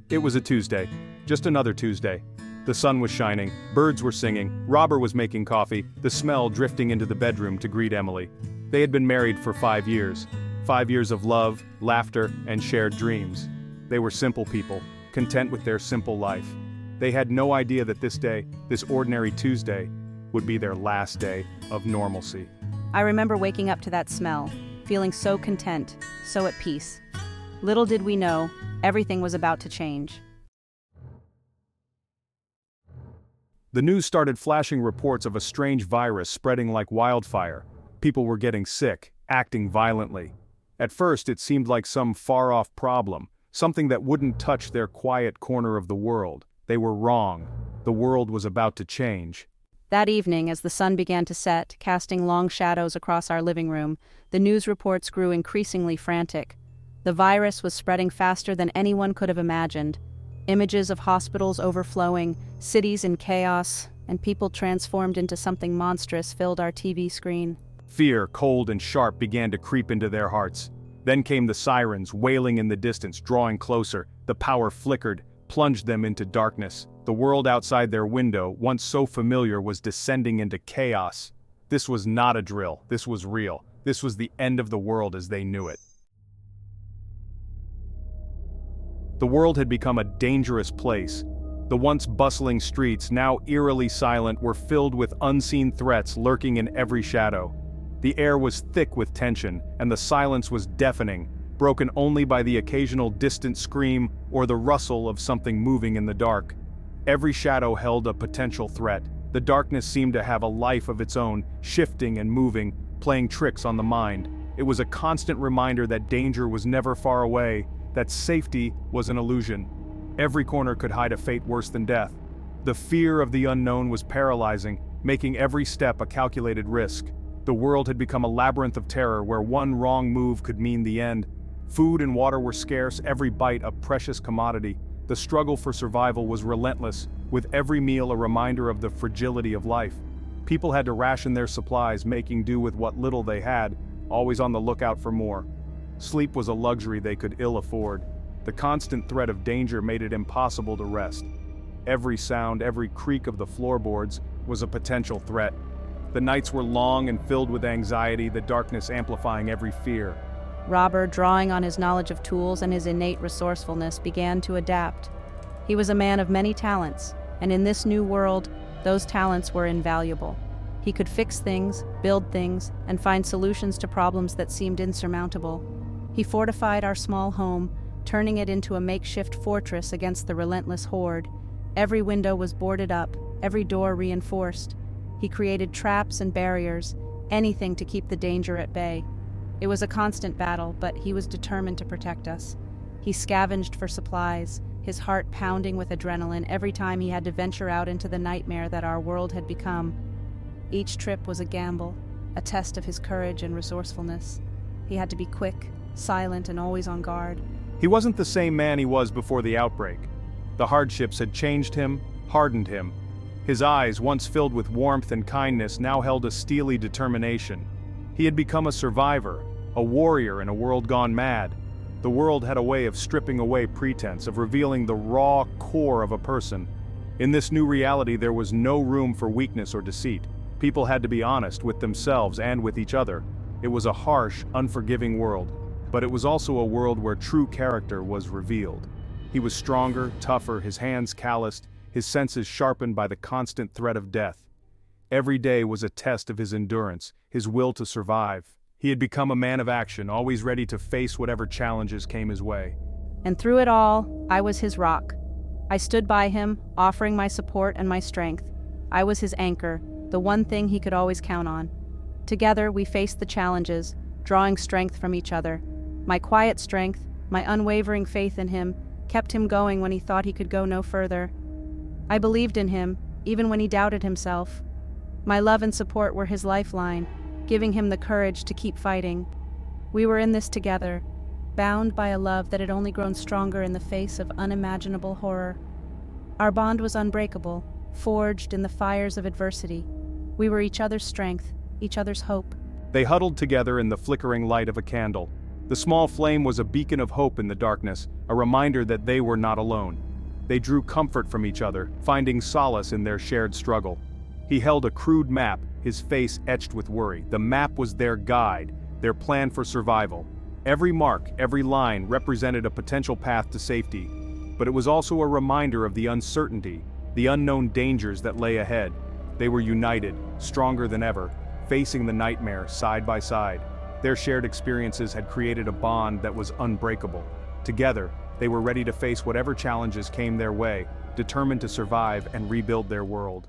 It was a Tuesday. Just another Tuesday. The sun was shining, birds were singing, Robert was making coffee, the smell drifting into the bedroom to greet Emily. They had been married for 5 years. 5 years of love, laughter, and shared dreams. They were simple people, content with their simple life. They had no idea that this day, this ordinary Tuesday, would be their last day of normalcy. I remember waking up to that smell, feeling so content, so at peace. Little did we know, everything was about to change. The news started flashing reports of a strange virus spreading like wildfire. People were getting sick, acting violently. At first it seemed like some far-off problem, something that wouldn't touch their quiet corner of the world. They were wrong. The world was about to change. That evening, as the sun began to set, casting long shadows across our living room, the news reports grew increasingly frantic. The virus was spreading faster than anyone could have imagined. Images of hospitals overflowing, cities in chaos, and people transformed into something monstrous filled our TV screen. Fear, cold and sharp, began to creep into their hearts. Then came the sirens, wailing in the distance, drawing closer. The power flickered, plunged them into darkness. The world outside their window, once so familiar, was descending into chaos. This was not a drill, this was real. This was the end of the world as they knew it. The world had become a dangerous place. The once bustling streets, now eerily silent, were filled with unseen threats lurking in every shadow. The air was thick with tension, and the silence was deafening, broken only by the occasional distant scream or the rustle of something moving in the dark. Every shadow held a potential threat. The darkness seemed to have a life of its own, shifting and moving, playing tricks on the mind. It was a constant reminder that danger was never far away, that safety was an illusion. Every corner could hide a fate worse than death. The fear of the unknown was paralyzing, making every step a calculated risk. The world had become a labyrinth of terror where one wrong move could mean the end. Food and water were scarce, every bite a precious commodity. The struggle for survival was relentless, with every meal a reminder of the fragility of life. People had to ration their supplies, making do with what little they had, always on the lookout for more. Sleep was a luxury they could ill afford. The constant threat of danger made it impossible to rest. Every sound, every creak of the floorboards was a potential threat. The nights were long and filled with anxiety, the darkness amplifying every fear. Robert, drawing on his knowledge of tools and his innate resourcefulness, began to adapt. He was a man of many talents, and in this new world, those talents were invaluable. He could fix things, build things, and find solutions to problems that seemed insurmountable. He fortified our small home, turning it into a makeshift fortress against the relentless horde. Every window was boarded up, every door reinforced. He created traps and barriers, anything to keep the danger at bay. It was a constant battle, but he was determined to protect us. He scavenged for supplies, his heart pounding with adrenaline every time he had to venture out into the nightmare that our world had become. Each trip was a gamble, a test of his courage and resourcefulness. He had to be quick, silent, and always on guard. He wasn't the same man he was before the outbreak. The hardships had changed him, hardened him. His eyes, once filled with warmth and kindness, now held a steely determination. He had become a survivor, a warrior in a world gone mad. The world had a way of stripping away pretense, of revealing the raw core of a person. In this new reality, there was no room for weakness or deceit. People had to be honest with themselves and with each other. It was a harsh, unforgiving world, but it was also a world where true character was revealed. He was stronger, tougher, his hands calloused, his senses sharpened by the constant threat of death. Every day was a test of his endurance, his will to survive. He had become a man of action, always ready to face whatever challenges came his way. And through it all, I was his rock. I stood by him, offering my support and my strength. I was his anchor, the one thing he could always count on. Together, we faced the challenges, drawing strength from each other. My quiet strength, my unwavering faith in him, kept him going when he thought he could go no further. I believed in him, even when he doubted himself. My love and support were his lifeline, giving him the courage to keep fighting. We were in this together, bound by a love that had only grown stronger in the face of unimaginable horror. Our bond was unbreakable, forged in the fires of adversity. We were each other's strength, each other's hope. They huddled together in the flickering light of a candle. The small flame was a beacon of hope in the darkness, a reminder that they were not alone. They drew comfort from each other, finding solace in their shared struggle. He held a crude map, his face etched with worry. The map was their guide, their plan for survival. Every mark, every line represented a potential path to safety. But it was also a reminder of the uncertainty, the unknown dangers that lay ahead. They were united, stronger than ever, facing the nightmare side by side. Their shared experiences had created a bond that was unbreakable. Together, they were ready to face whatever challenges came their way, determined to survive and rebuild their world.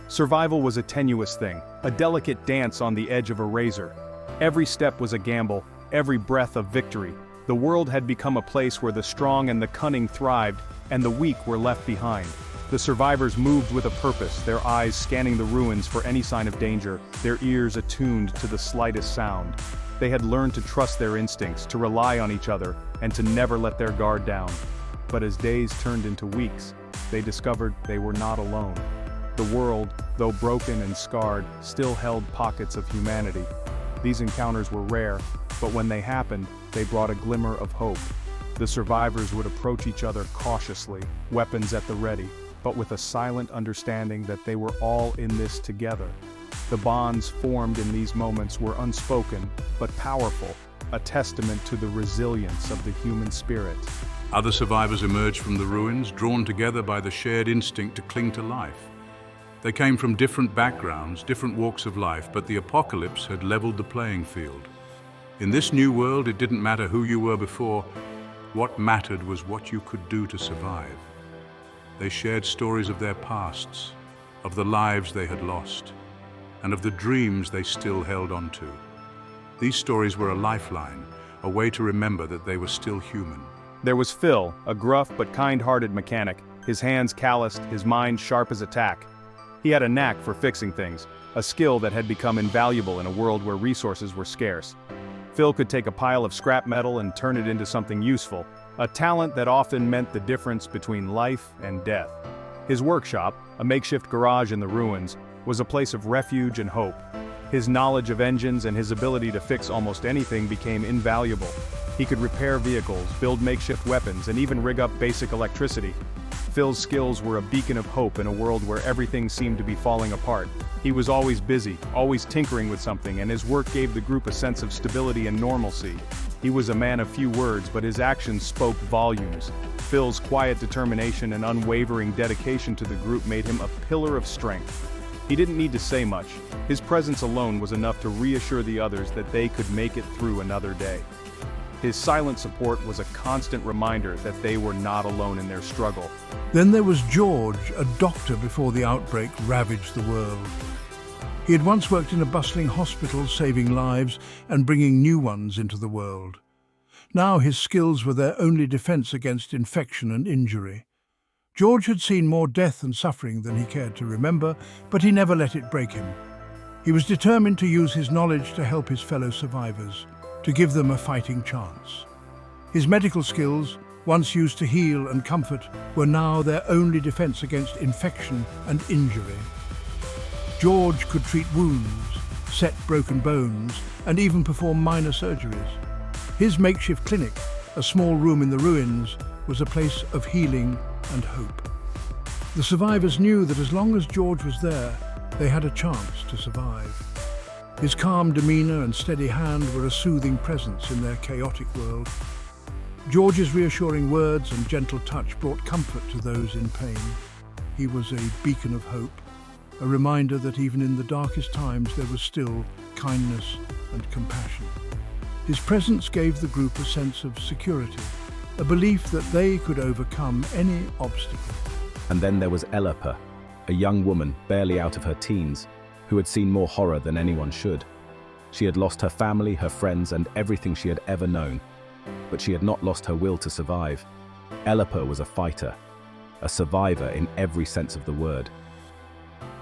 Survival was a tenuous thing, a delicate dance on the edge of a razor. Every step was a gamble, every breath a victory. The world had become a place where the strong and the cunning thrived, and the weak were left behind. The survivors moved with a purpose, their eyes scanning the ruins for any sign of danger, their ears attuned to the slightest sound. They had learned to trust their instincts, to rely on each other, and to never let their guard down. But as days turned into weeks, they discovered they were not alone. The world, though broken and scarred, still held pockets of humanity. These encounters were rare, but when they happened, they brought a glimmer of hope. The survivors would approach each other cautiously, weapons at the ready, but with a silent understanding that they were all in this together. The bonds formed in these moments were unspoken, but powerful, a testament to the resilience of the human spirit. Other survivors emerged from the ruins, drawn together by the shared instinct to cling to life. They came from different backgrounds, different walks of life, but the apocalypse had leveled the playing field. In this new world, it didn't matter who you were before. What mattered was what you could do to survive. They shared stories of their pasts, of the lives they had lost, and of the dreams they still held on to. These stories were a lifeline, a way to remember that they were still human. There was Phil, a gruff but kind-hearted mechanic, his hands calloused, his mind sharp as a tack. He had a knack for fixing things, a skill that had become invaluable in a world where resources were scarce. Phil could take a pile of scrap metal and turn it into something useful, a talent that often meant the difference between life and death. His workshop, a makeshift garage in the ruins, was a place of refuge and hope. His knowledge of engines and his ability to fix almost anything became invaluable. He could repair vehicles, build makeshift weapons, and even rig up basic electricity. Phil's skills were a beacon of hope in a world where everything seemed to be falling apart. He was always busy, always tinkering with something, and his work gave the group a sense of stability and normalcy. He was a man of few words, but his actions spoke volumes. Phil's quiet determination and unwavering dedication to the group made him a pillar of strength. He didn't need to say much. His presence alone was enough to reassure the others that they could make it through another day. His silent support was a constant reminder that they were not alone in their struggle. Then there was George, a doctor before the outbreak ravaged the world. He had once worked in a bustling hospital, saving lives and bringing new ones into the world. Now his skills were their only defense against infection and injury. George had seen more death and suffering than he cared to remember, but he never let it break him. He was determined to use his knowledge to help his fellow survivors, to give them a fighting chance. His medical skills, once used to heal and comfort, were now their only defense against infection and injury. George could treat wounds, set broken bones, and even perform minor surgeries. His makeshift clinic, a small room in the ruins, was a place of healing and hope. The survivors knew that as long as George was there, they had a chance to survive. His calm demeanor and steady hand were a soothing presence in their chaotic world. George's reassuring words and gentle touch brought comfort to those in pain. He was a beacon of hope, a reminder that even in the darkest times there was still kindness and compassion. His presence gave the group a sense of security, a belief that they could overcome any obstacle. And then there was Elepa, a young woman barely out of her teens, who had seen more horror than anyone should. She had lost her family, her friends, and everything she had ever known. But she had not lost her will to survive. Elepa was a fighter, a survivor in every sense of the word.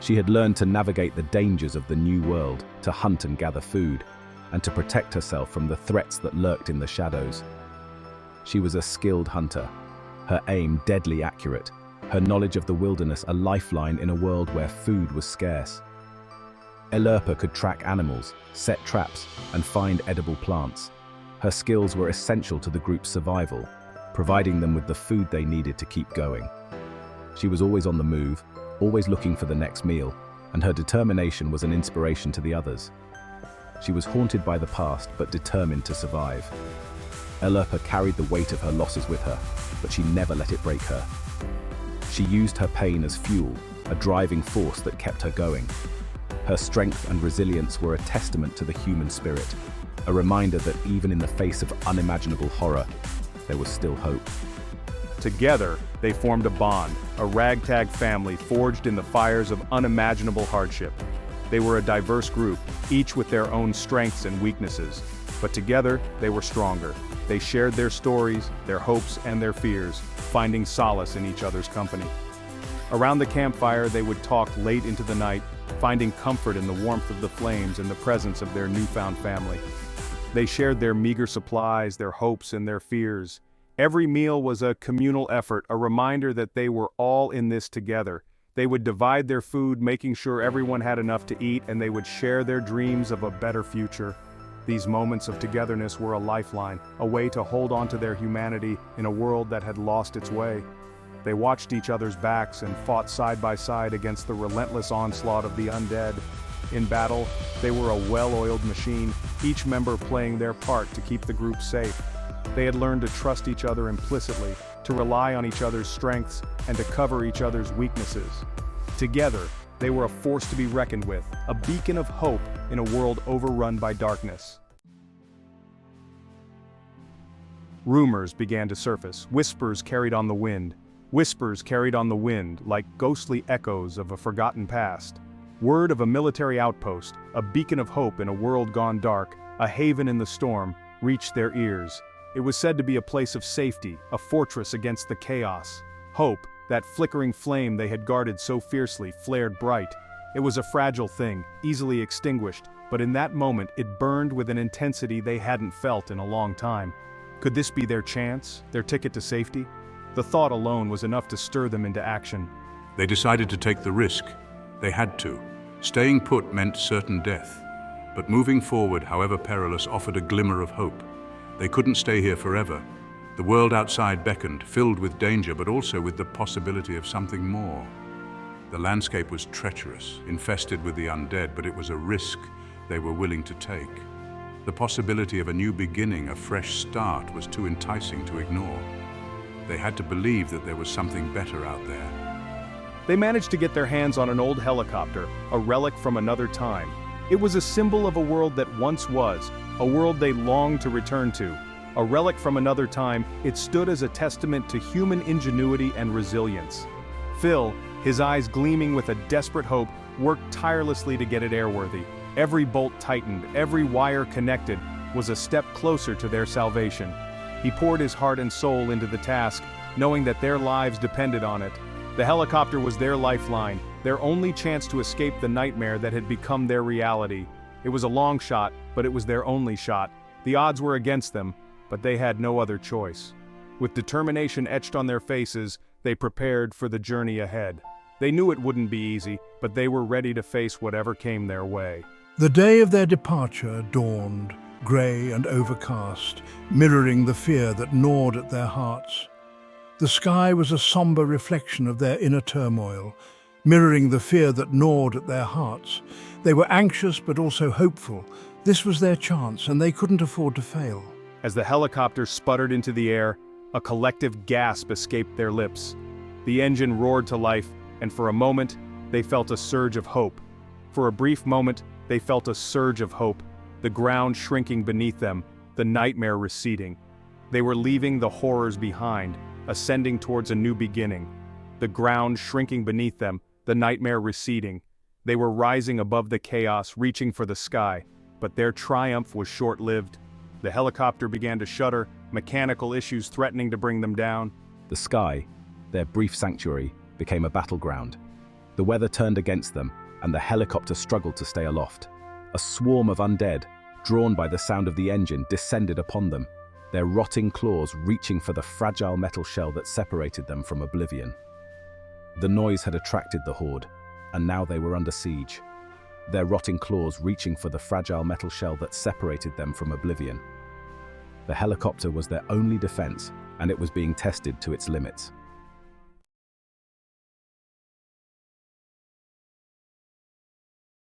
She had learned to navigate the dangers of the new world, to hunt and gather food, and to protect herself from the threats that lurked in the shadows. She was a skilled hunter, her aim deadly accurate, her knowledge of the wilderness a lifeline in a world where food was scarce. Elurpa could track animals, set traps, and find edible plants. Her skills were essential to the group's survival, providing them with the food they needed to keep going. She was always on the move, always looking for the next meal, and her determination was an inspiration to the others. She was haunted by the past, but determined to survive. Elurpa carried the weight of her losses with her, but she never let it break her. She used her pain as fuel, a driving force that kept her going. Her strength and resilience were a testament to the human spirit, a reminder that even in the face of unimaginable horror, there was still hope. Together, they formed a bond, a ragtag family forged in the fires of unimaginable hardship. They were a diverse group, each with their own strengths and weaknesses. But together, they were stronger. They shared their stories, their hopes, and their fears, finding solace in each other's company. Around the campfire, they would talk late into the night, finding comfort in the warmth of the flames and the presence of their newfound family. They shared their meager supplies, their hopes, and their fears. Every meal was a communal effort, a reminder that they were all in this together. They would divide their food, making sure everyone had enough to eat, and they would share their dreams of a better future. These moments of togetherness were a lifeline, a way to hold on to their humanity in a world that had lost its way. They watched each other's backs and fought side by side against the relentless onslaught of the undead. In battle, they were a well-oiled machine, each member playing their part to keep the group safe. They had learned to trust each other implicitly, to rely on each other's strengths, and to cover each other's weaknesses. Together, they were a force to be reckoned with, a beacon of hope in a world overrun by darkness. Rumors began to surface, whispers carried on the wind. Whispers carried on the wind like ghostly echoes of a forgotten past. Word of a military outpost, a beacon of hope in a world gone dark, a haven in the storm, reached their ears. It was said to be a place of safety, a fortress against the chaos. Hope, that flickering flame they had guarded so fiercely, flared bright. It was a fragile thing, easily extinguished, but in that moment it burned with an intensity they hadn't felt in a long time. Could this be their chance, their ticket to safety? The thought alone was enough to stir them into action. They decided to take the risk. They had to. Staying put meant certain death. But moving forward, however perilous, offered a glimmer of hope. They couldn't stay here forever. The world outside beckoned, filled with danger, but also with the possibility of something more. The landscape was treacherous, infested with the undead, but it was a risk they were willing to take. The possibility of a new beginning, a fresh start, was too enticing to ignore. They had to believe that there was something better out there. They managed to get their hands on an old helicopter, a relic from another time. It was a symbol of a world that once was, a world they longed to return to. A relic from another time, it stood as a testament to human ingenuity and resilience. Phil, his eyes gleaming with a desperate hope, worked tirelessly to get it airworthy. Every bolt tightened, every wire connected, was a step closer to their salvation. He poured his heart and soul into the task, knowing that their lives depended on it. The helicopter was their lifeline, their only chance to escape the nightmare that had become their reality. It was a long shot, but it was their only shot. The odds were against them, but they had no other choice. With determination etched on their faces, they prepared for the journey ahead. They knew it wouldn't be easy, but they were ready to face whatever came their way. The day of their departure dawned, grey and overcast, mirroring the fear that gnawed at their hearts. The sky was a somber reflection of their inner turmoil, mirroring the fear that gnawed at their hearts. They were anxious but also hopeful. This was their chance, and they couldn't afford to fail. As the helicopter sputtered into the air, a collective gasp escaped their lips. The engine roared to life, and for a moment, they felt a surge of hope. For a brief moment, they felt a surge of hope, the ground shrinking beneath them, the nightmare receding. They were leaving the horrors behind, ascending towards a new beginning. The ground shrinking beneath them, the nightmare receding. They were rising above the chaos, reaching for the sky, but their triumph was short-lived. The helicopter began to shudder, mechanical issues threatening to bring them down. The sky, their brief sanctuary, became a battleground. The weather turned against them, and the helicopter struggled to stay aloft. A swarm of undead, drawn by the sound of the engine, descended upon them, their rotting claws reaching for the fragile metal shell that separated them from oblivion. The noise had attracted the horde, and now they were under siege. their rotting claws reaching for the fragile metal shell that separated them from oblivion. The helicopter was their only defense, and it was being tested to its limits.